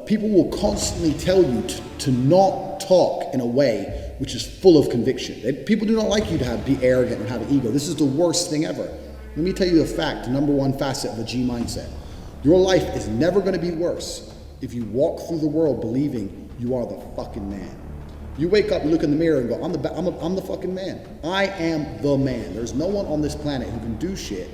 people will constantly tell you to not talk in a way which is full of conviction. People do not like you to be arrogant and have an ego. This is the worst thing ever. Let me tell you a fact, the number one facet of a G mindset. Your life is never going to be worse if you walk through the world believing you are the fucking man. You wake up, you look in the mirror and go, I'm the fucking man. I am the man. There's no one on this planet who can do shit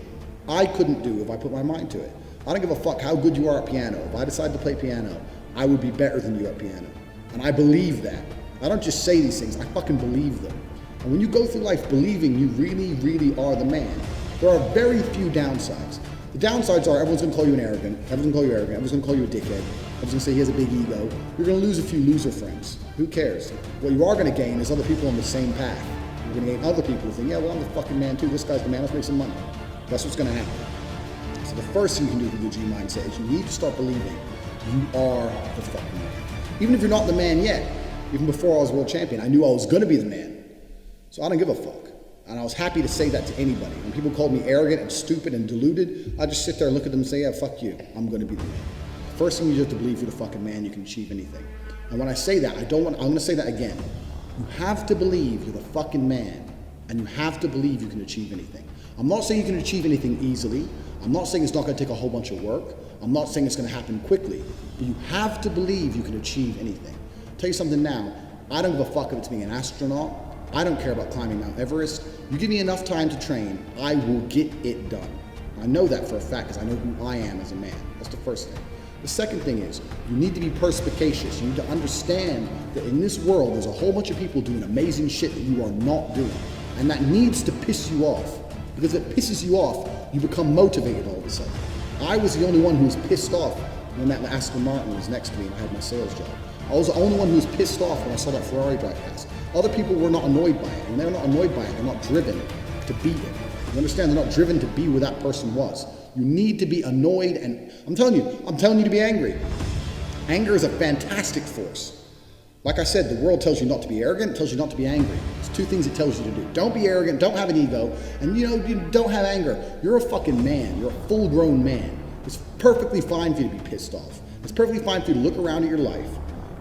I couldn't do if I put my mind to it. I don't give a fuck how good you are at piano. If I decide to play piano, I would be better than you at piano. And I believe that. I don't just say these things, I fucking believe them. And when you go through life believing you really, really are the man, there are very few downsides. The downsides are everyone's gonna call you an arrogant, everyone's gonna call you arrogant, everyone's gonna call you a dickhead, everyone's gonna say he has a big ego. You're gonna lose a few loser friends. Who cares? What you are gonna gain is other people on the same path. You're gonna gain other people who think, yeah, well, I'm the fucking man too. This guy's the man, let's make some money. That's what's gonna happen. So the first thing you can do with your G mindset is you need to start believing you are the fucking man. Even if you're not the man yet, even before I was world champion, I knew I was gonna be the man. So I don't give a fuck. And I was happy to say that to anybody. When people called me arrogant and stupid and deluded, I just sit there and look at them and say, yeah, fuck you. I'm gonna be the man. First thing you have to believe you're the fucking man, you can achieve anything. And when I say that, I'm gonna say that again. You have to believe you're the fucking man, and you have to believe you can achieve anything. I'm not saying you can achieve anything easily. I'm not saying it's not gonna take a whole bunch of work. I'm not saying it's gonna happen quickly, but you have to believe you can achieve anything. I'll tell you something now, I don't give a fuck if it's being an astronaut. I don't care about climbing Mount Everest. You give me enough time to train, I will get it done. I know that for a fact because I know who I am as a man. That's the first thing. The second thing is, you need to be perspicacious. You need to understand that in this world, there's a whole bunch of people doing amazing shit that you are not doing. And that needs to piss you off. Because if it pisses you off, you become motivated all of a sudden. I was the only one who was pissed off when that Aston Martin was next to me and I had my sales job. I was the only one who was pissed off when I saw that Ferrari drive past. Other people were not annoyed by it. And they're not annoyed by it, they're not driven to beat it. You understand? They're not driven to be where that person was. You need to be annoyed, and I'm telling you to be angry. Anger is a fantastic force. Like I said, the world tells you not to be arrogant, it tells you not to be angry. It's two things it tells you to do. Don't be arrogant, don't have an ego, and you don't have anger. You're a fucking man, you're a full-grown man. It's perfectly fine for you to be pissed off. It's perfectly fine for you to look around at your life,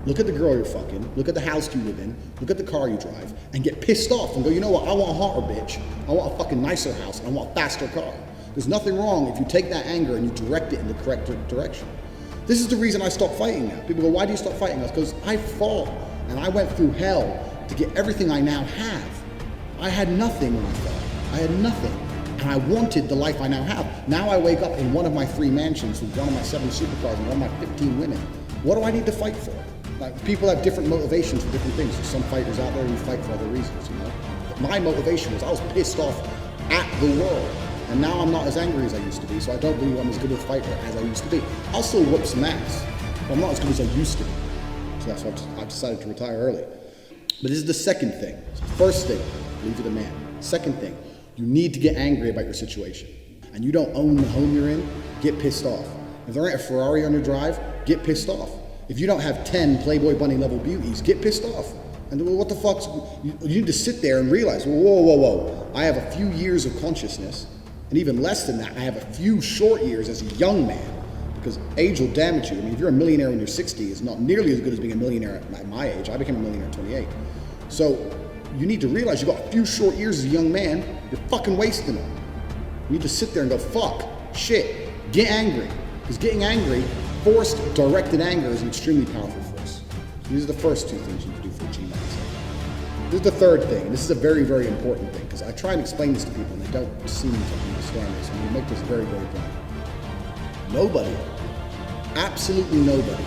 look at the girl you're fucking, look at the house you live in, look at the car you drive, and get pissed off and go, you know what, I want a hotter bitch, I want a fucking nicer house, and I want a faster car. There's nothing wrong if you take that anger and you direct it in the correct direction. This is the reason I stopped fighting now. People go, why do you stop fighting? That's because I fought and I went through hell to get everything I now have. I had nothing when I fought. I had nothing. And I wanted the life I now have. Now I wake up in one of my 3 mansions with one of my 7 supercars and one of my 15 women. What do I need to fight for? Like, people have different motivations for different things. There's some fighters out there who fight for other reasons, you know? But my motivation was I was pissed off at the world. And now I'm not as angry as I used to be, so I don't believe I'm as good a fighter as I used to be. I'll still whoop some ass, but I'm not as good as I used to be. So that's why I've decided to retire early. But this is the second thing. So first thing, believe you're the man. Second thing, you need to get angry about your situation. And you don't own the home you're in, get pissed off. If there ain't a Ferrari on your drive, get pissed off. If you don't have 10 Playboy Bunny level beauties, get pissed off. And what the fuck's, you need to sit there and realize, whoa. I have a few years of consciousness. And even less than that, I have a few short years as a young man, because age will damage you. I mean, if you're a millionaire when you're 60, it's not nearly as good as being a millionaire at my age. I became a millionaire at 28. So you need to realize you've got a few short years as a young man, you're fucking wasting them. You need to sit there and go, fuck, shit, get angry. Because getting angry, forced, directed anger is an extremely powerful force. So these are the first 2 things you can do for a G mindset. This is the third thing, and this is a very, very important thing, because I try and explain this to people and they don't seem to understand this, and we make this very, very plain. Nobody, absolutely nobody,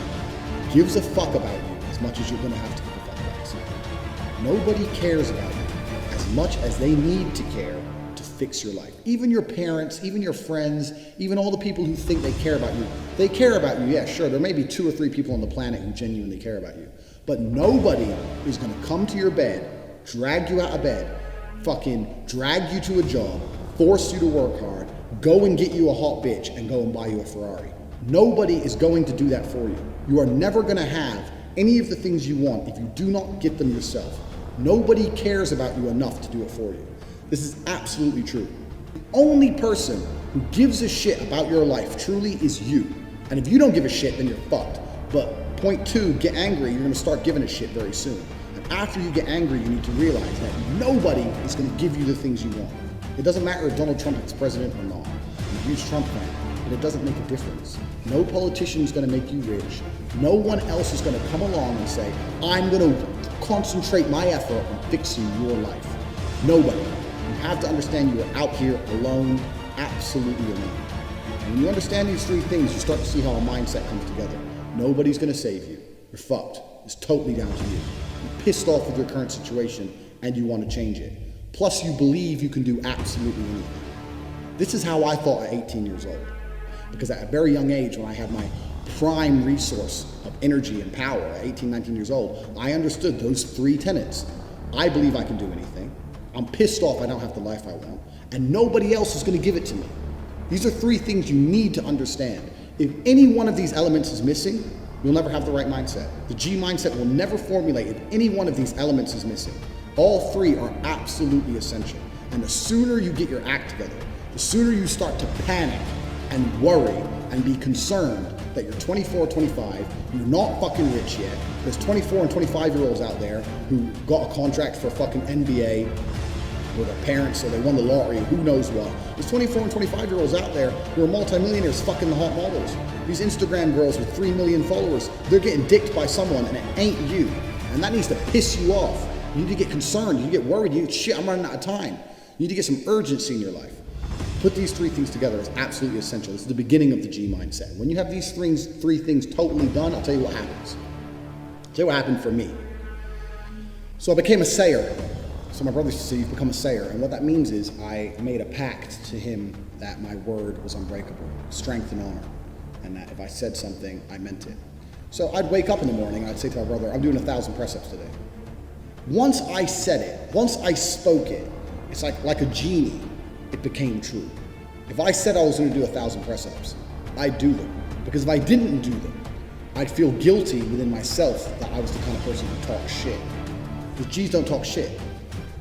gives a fuck about you as much as you're going to have to give a fuck about yourself. Nobody cares about you as much as they need to care to fix your life. Even your parents, even your friends, even all the people who think they care about you. They care about you, yeah, sure, there may be 2 or 3 people on the planet who genuinely care about you. But nobody is going to come to your bed, drag you out of bed, fucking drag you to a job, force you to work hard, go and get you a hot bitch and go and buy you a Ferrari. Nobody is going to do that for you. You are never going to have any of the things you want if you do not get them yourself. Nobody cares about you enough to do it for you. This is absolutely true. The only person who gives a shit about your life truly is you. And if you don't give a shit, then you're fucked. But Point two, get angry. You're going to start giving a shit very soon. And after you get angry, you need to realize that nobody is going to give you the things you want. It doesn't matter if Donald Trump is president or not. I'm a huge Trump fan, but it doesn't make a difference. No politician is going to make you rich. No one else is going to come along and say, I'm going to concentrate my effort on fixing your life. Nobody. You have to understand you are out here alone, absolutely alone. And when you understand these three things, you start to see how a mindset comes together. Nobody's going to save you. You're fucked. It's totally down to you. You're pissed off with your current situation and you want to change it. Plus, you believe you can do absolutely anything. This is how I thought at 18 years old. Because at a very young age, when I had my prime resource of energy and power at 18, 19 years old, I understood those three tenets. I believe I can do anything. I'm pissed off I don't have the life I want. And nobody else is going to give it to me. These are three things you need to understand. If any one of these elements is missing, you'll never have the right mindset. The G mindset will never formulate if any one of these elements is missing. All three are absolutely essential. And the sooner you get your act together, the sooner you start to panic and worry and be concerned that you're 24, 25, you're not fucking rich yet. There's 24 and 25-year-olds out there who got a contract for a fucking NBA with their parents, or they won the lottery, who knows what. There's 24 and 25-year-olds out there who are multimillionaires fucking the hot models. These Instagram girls with 3 million followers, they're getting dicked by someone and it ain't you. And that needs to piss you off. You need to get concerned, you need to get worried, shit, I'm running out of time. You need to get some urgency in your life. Put these three things together is absolutely essential. This is the beginning of the G mindset. When you have these three things totally done, I'll tell you what happens. I'll tell you what happened for me. So I became a sayer. So my brother used to say, you've become a sayer. And what that means is I made a pact to him that my word was unbreakable, strength and honor. And that if I said something, I meant it. So I'd wake up in the morning and I'd say to my brother, I'm doing 1,000 press-ups today. Once I said it, once I spoke it, it's like a genie, it became true. If I said I was going to do 1,000 press-ups, I'd do them. Because if I didn't do them, I'd feel guilty within myself that I was the kind of person who talks shit. Because G's don't talk shit.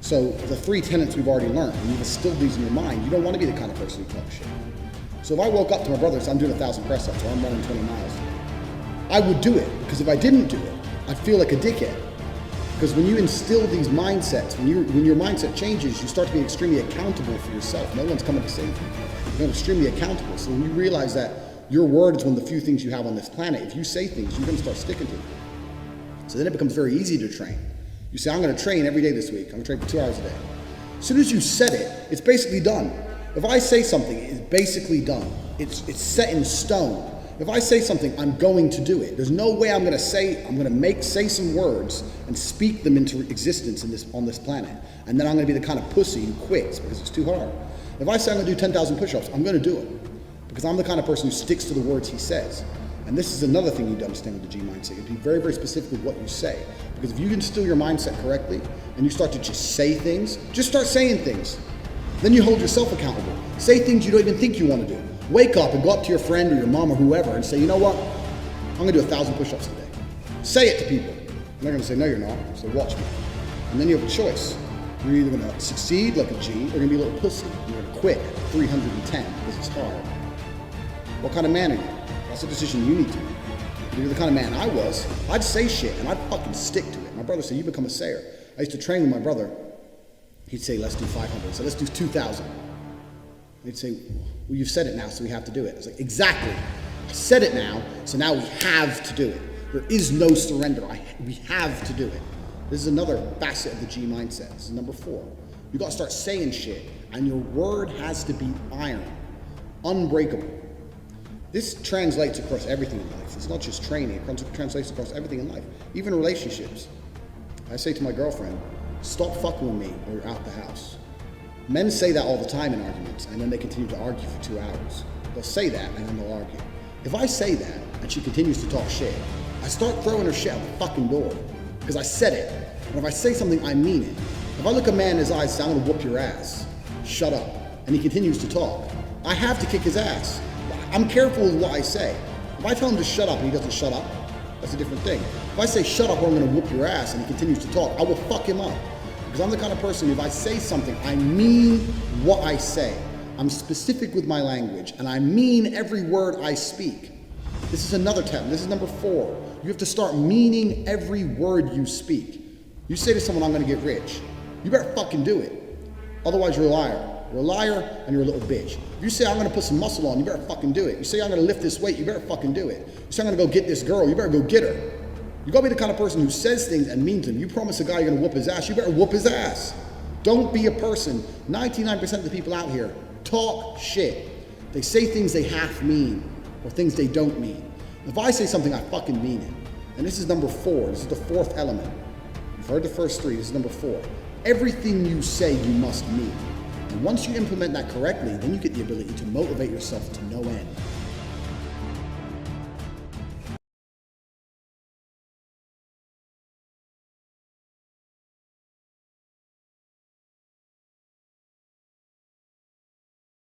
So the three tenets we've already learned, and you've instilled these in your mind, you don't want to be the kind of person who talks shit. So if I woke up to my brother and said, I'm doing 1,000 press-ups, or I'm running 20 miles, I would do it. Because if I didn't do it, I'd feel like a dickhead. Because when you instill these mindsets, when your mindset changes, you start to be extremely accountable for yourself. No one's coming to save you. You're extremely accountable. So when you realize that your word is one of the few things you have on this planet, if you say things, you're going to start sticking to them. So then it becomes very easy to train. You say, I'm going to train every day this week. I'm going to train for 2 hours a day. As soon as you said it, it's basically done. If I say something, it's basically done. It's set in stone. If I say something, I'm going to do it. There's no way I'm going to say some words and speak them into existence on this planet. And then I'm going to be the kind of pussy who quits because it's too hard. If I say I'm going to do 10,000 push-ups, I'm going to do it. Because I'm the kind of person who sticks to the words he says. And this is another thing you need to understand with the G mindset. You be very, very specific with what you say. Because if you instill your mindset correctly and you start to just say things, just start saying things. Then you hold yourself accountable. Say things you don't even think you want to do. Wake up and go up to your friend or your mom or whoever and say, you know what? I'm going to do 1,000 push-ups today. Say it to people. And they're going to say, no, you're not. So watch me. And then you have a choice. You're either going to succeed like a G or you're going to be a little pussy. You're going to quit at 310 because it's hard. What kind of man are you? That's a decision you need to make. If you're the kind of man I was, I'd say shit and I'd fucking stick to it. My brother said, you become a sayer. I used to train with my brother. He'd say, let's do 500. So let's do 2,000. He'd say, well, you've said it now, so we have to do it. I was like, exactly. I said it now, so now we have to do it. There is no surrender. We have to do it. This is another facet of the G mindset. This is number 4. You got to start saying shit, and your word has to be iron, unbreakable. This translates across everything in life. It's not just training. It translates across everything in life, even relationships. I say to my girlfriend, stop fucking with me or you're out the house. Men say that all the time in arguments, and then they continue to argue for 2 hours. They'll say that, and then they'll argue. If I say that, and she continues to talk shit, I start throwing her shit out the fucking door, because I said it. And if I say something, I mean it. If I look a man in his eyes and say, I'm gonna whoop your ass, shut up, and he continues to talk, I have to kick his ass. I'm careful with what I say. If I tell him to shut up and he doesn't shut up, that's a different thing. If I say shut up or I'm gonna whoop your ass and he continues to talk, I will fuck him up. Because I'm the kind of person, if I say something, I mean what I say. I'm specific with my language, and I mean every word I speak. This is another tip. This is number 4. You have to start meaning every word you speak. You say to someone, I'm going to get rich. You better fucking do it. Otherwise, you're a liar. You're a liar and you're a little bitch. If you say, I'm going to put some muscle on, you better fucking do it. You say, I'm going to lift this weight, you better fucking do it. You say, I'm going to go get this girl, you better go get her. You got to be the kind of person who says things and means them. You promise a guy you're going to whoop his ass, you better whoop his ass. Don't be a person. 99% of the people out here talk shit. They say things they half mean or things they don't mean. If I say something, I fucking mean it. And this is number 4. This is the 4th element. You've heard the first 3. This is number 4. Everything you say, you must mean. And once you implement that correctly, then you get the ability to motivate yourself to no end.